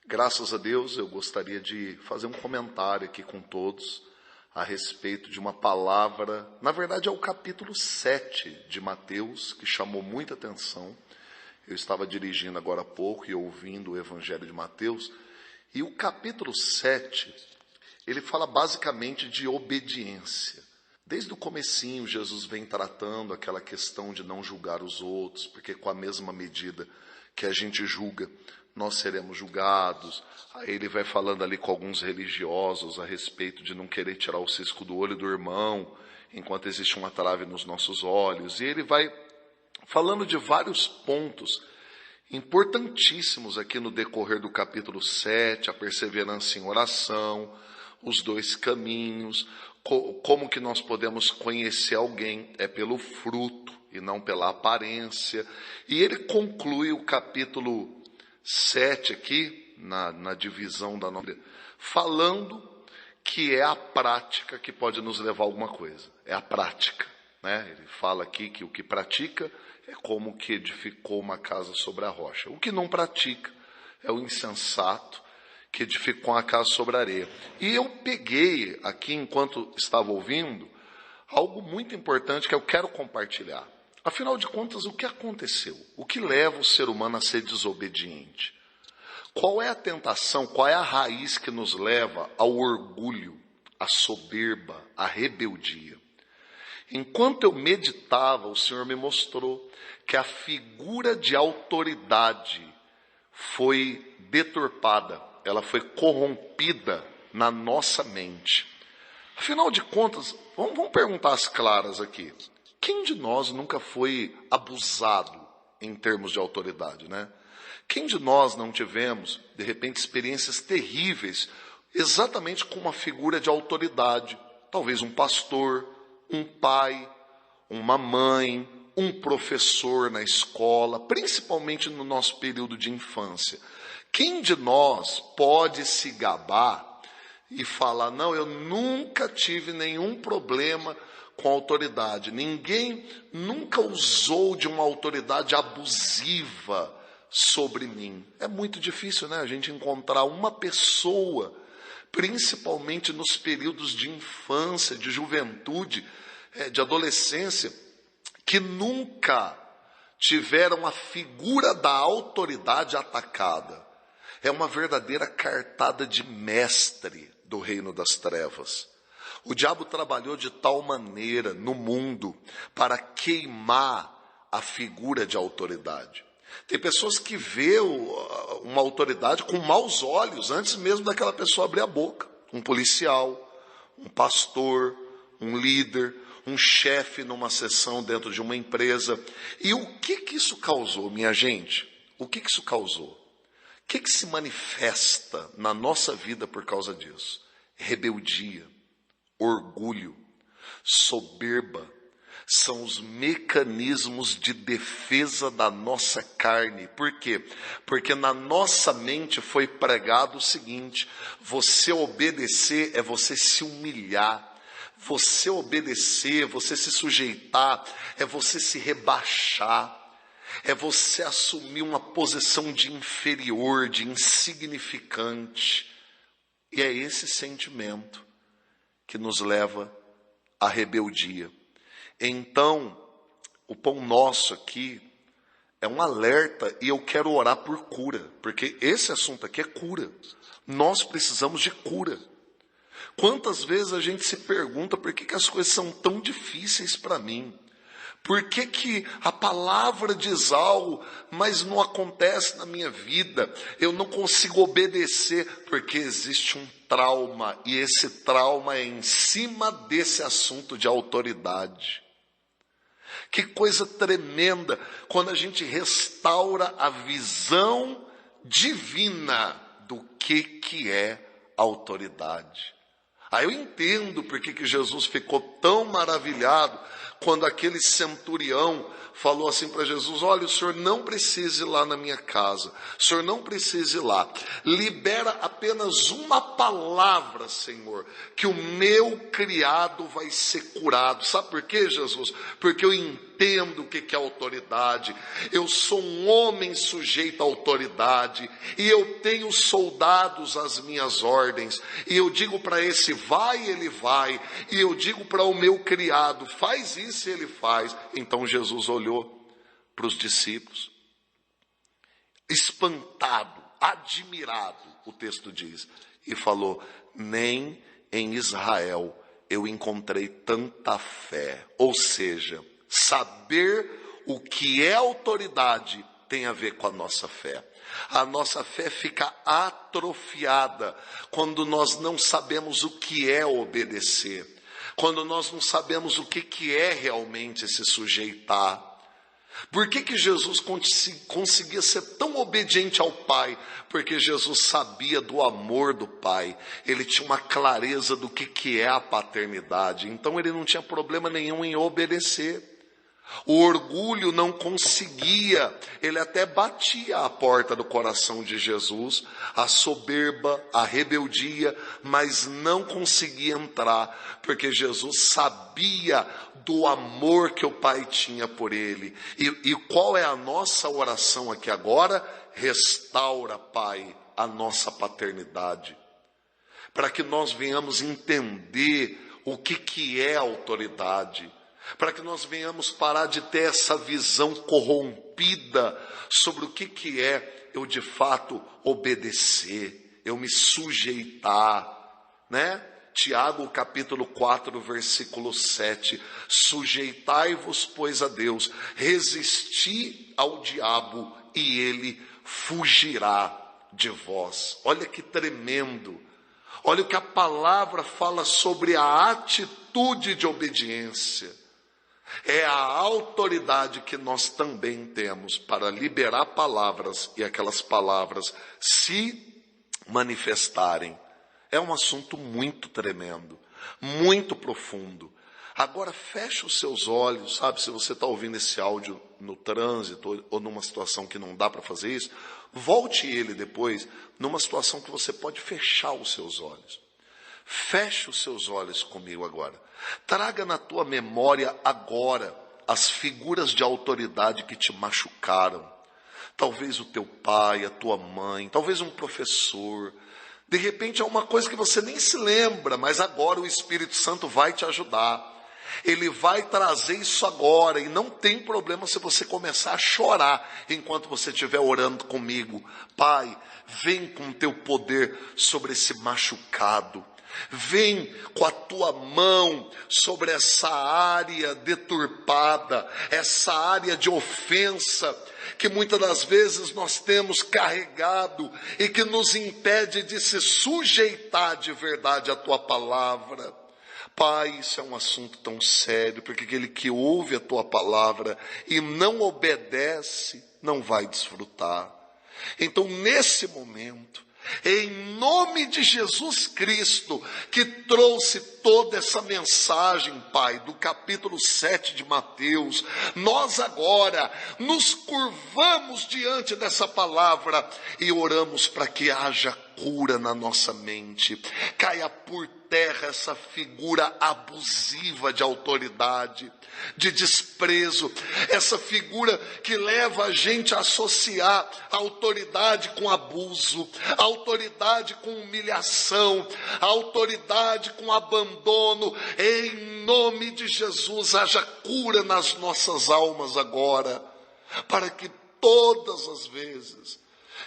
Graças a Deus, eu gostaria de fazer um comentário aqui com todos a respeito de uma palavra, na verdade é o capítulo 7 de Mateus, que chamou muita atenção. Eu estava dirigindo agora há pouco e ouvindo o Evangelho de Mateus, e o capítulo 7, ele fala basicamente de obediência. Desde o comecinho, Jesus vem tratando aquela questão de não julgar os outros, porque com a mesma medida que a gente julga, nós seremos julgados. Aí ele vai falando ali com alguns religiosos a respeito de não querer tirar o cisco do olho do irmão, enquanto existe uma trave nos nossos olhos. E ele vai falando de vários pontos importantíssimos aqui no decorrer do capítulo 7, a perseverança em oração, os dois caminhos, como que nós podemos conhecer alguém, é pelo fruto e não pela aparência. E ele conclui o capítulo 7 aqui, na divisão da nossa, falando que é a prática que pode nos levar a alguma coisa. É a prática, né? Ele fala aqui que o que pratica é como que edificou uma casa sobre a rocha. O que não pratica é o insensato que edificou uma casa sobre a areia. E eu peguei aqui, enquanto estava ouvindo, algo muito importante que eu quero compartilhar. Afinal de contas, o que aconteceu? O que leva o ser humano a ser desobediente? Qual é a tentação, qual é a raiz que nos leva ao orgulho, à soberba, à rebeldia? Enquanto eu meditava, o Senhor me mostrou que a figura de autoridade foi deturpada, ela foi corrompida na nossa mente. Afinal de contas, vamos perguntar as claras aqui. Quem de nós nunca foi abusado em termos de autoridade, né? Quem de nós não tivemos, de repente, experiências terríveis, exatamente com uma figura de autoridade? Talvez um pastor, um pai, uma mãe, um professor na escola, principalmente no nosso período de infância. Quem de nós pode se gabar e falar, não, eu nunca tive nenhum problema com autoridade. Ninguém nunca usou de uma autoridade abusiva sobre mim. É muito difícil, né? A gente encontrar uma pessoa, principalmente nos períodos de infância, de juventude, de adolescência, que nunca tiveram a figura da autoridade atacada. É uma verdadeira cartada de mestre do reino das trevas. O diabo trabalhou de tal maneira no mundo para queimar a figura de autoridade. Tem pessoas que vê uma autoridade com maus olhos antes mesmo daquela pessoa abrir a boca. Um policial, um pastor, um líder, um chefe numa sessão dentro de uma empresa. E o que isso causou, minha gente? O que isso causou? O que se manifesta na nossa vida por causa disso? Rebeldia, orgulho, soberba, são os mecanismos de defesa da nossa carne. Por quê? Porque na nossa mente foi pregado o seguinte: você obedecer é você se humilhar. Você obedecer, você se sujeitar, é você se rebaixar. É você assumir uma posição de inferior, de insignificante. E é esse sentimento que nos leva à rebeldia. Então, o pão nosso aqui é um alerta e eu quero orar por cura, porque esse assunto aqui é cura. Nós precisamos de cura. Quantas vezes a gente se pergunta por que as coisas são tão difíceis para mim? Por que a palavra diz algo, mas não acontece na minha vida? Eu não consigo obedecer, porque existe um trauma, e esse trauma é em cima desse assunto de autoridade. Que coisa tremenda quando a gente restaura a visão divina do que é autoridade. Aí eu entendo porque que Jesus ficou tão maravilhado quando aquele centurião falou assim para Jesus: olha, o senhor não precisa ir lá na minha casa, o senhor não precisa ir lá, libera apenas uma palavra, Senhor, que o meu criado vai ser curado. Sabe por quê, Jesus? Porque eu entendo o que é autoridade, eu sou um homem sujeito à autoridade, e eu tenho soldados às minhas ordens, e eu digo para esse vai, ele vai, e eu digo para o meu criado, faz isso, e ele faz. Então Jesus olhou para os discípulos, espantado, admirado, o texto diz, e falou: nem em Israel eu encontrei tanta fé. Ou seja, saber o que é autoridade tem a ver com a nossa fé. A nossa fé fica atrofiada quando nós não sabemos o que é obedecer, quando nós não sabemos o que é realmente se sujeitar. Por que Jesus conseguia ser tão obediente ao Pai? Porque Jesus sabia do amor do Pai, ele tinha uma clareza do que é a paternidade, então ele não tinha problema nenhum em obedecer. O orgulho não conseguia, ele até batia a porta do coração de Jesus, a soberba, a rebeldia, mas não conseguia entrar, porque Jesus sabia do amor que o Pai tinha por ele. E qual é a nossa oração aqui agora? Restaura, Pai, a nossa paternidade, para que nós venhamos entender o que é autoridade, para que nós venhamos parar de ter essa visão corrompida sobre o que é eu de fato obedecer, eu me sujeitar, né? Tiago capítulo 4, versículo 7, sujeitai-vos, pois, a Deus, resisti ao diabo e ele fugirá de vós. Olha que tremendo, olha o que a palavra fala sobre a atitude de obediência. É a autoridade que nós também temos para liberar palavras e aquelas palavras se manifestarem. É um assunto muito tremendo, muito profundo. Agora feche os seus olhos, sabe, se você está ouvindo esse áudio no trânsito ou numa situação que não dá para fazer isso, volte ele depois numa situação que você pode fechar os seus olhos. Feche os seus olhos comigo agora. Traga na tua memória agora as figuras de autoridade que te machucaram. Talvez o teu pai, a tua mãe, talvez um professor. De repente é uma coisa que você nem se lembra, mas agora o Espírito Santo vai te ajudar. Ele vai trazer isso agora, e não tem problema se você começar a chorar enquanto você estiver orando comigo. Pai, vem com o teu poder sobre esse machucado. Vem com a tua mão sobre essa área deturpada, essa área de ofensa que muitas das vezes nós temos carregado e que nos impede de se sujeitar de verdade à tua palavra. Pai, isso é um assunto tão sério, porque aquele que ouve a tua palavra e não obedece, não vai desfrutar. Então, nesse momento, em nome de Jesus Cristo, que trouxe toda essa mensagem, Pai, do capítulo 7 de Mateus, nós agora nos curvamos diante dessa palavra e oramos para que haja cura na nossa mente, caia por terra essa figura abusiva de autoridade, de desprezo, essa figura que leva a gente a associar a autoridade com abuso, a autoridade com humilhação, a autoridade com abandono. Em nome de Jesus, haja cura nas nossas almas agora, para que todas as vezes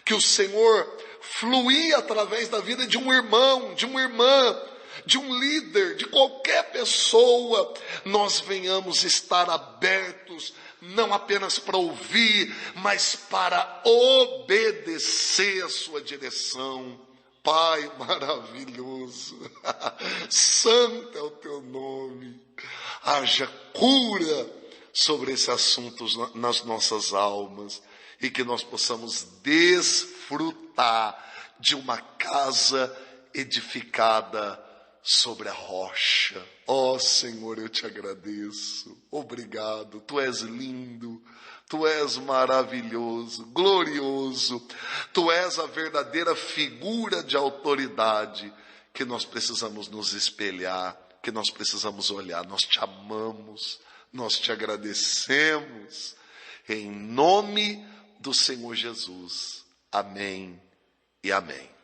que o Senhor fluir através da vida de um irmão, de uma irmã, de um líder, de qualquer pessoa, nós venhamos estar abertos, não apenas para ouvir, mas para obedecer a sua direção. Pai maravilhoso, santo é o teu nome, haja cura sobre esse assunto nas nossas almas, e que nós possamos desfrutar de uma casa edificada sobre a rocha. Ó Senhor, eu te agradeço. Obrigado. Tu és lindo. Tu és maravilhoso, glorioso. Tu és a verdadeira figura de autoridade que nós precisamos nos espelhar, que nós precisamos olhar. Nós te amamos, nós te agradecemos. Em nome do Senhor Jesus. Amém e amém.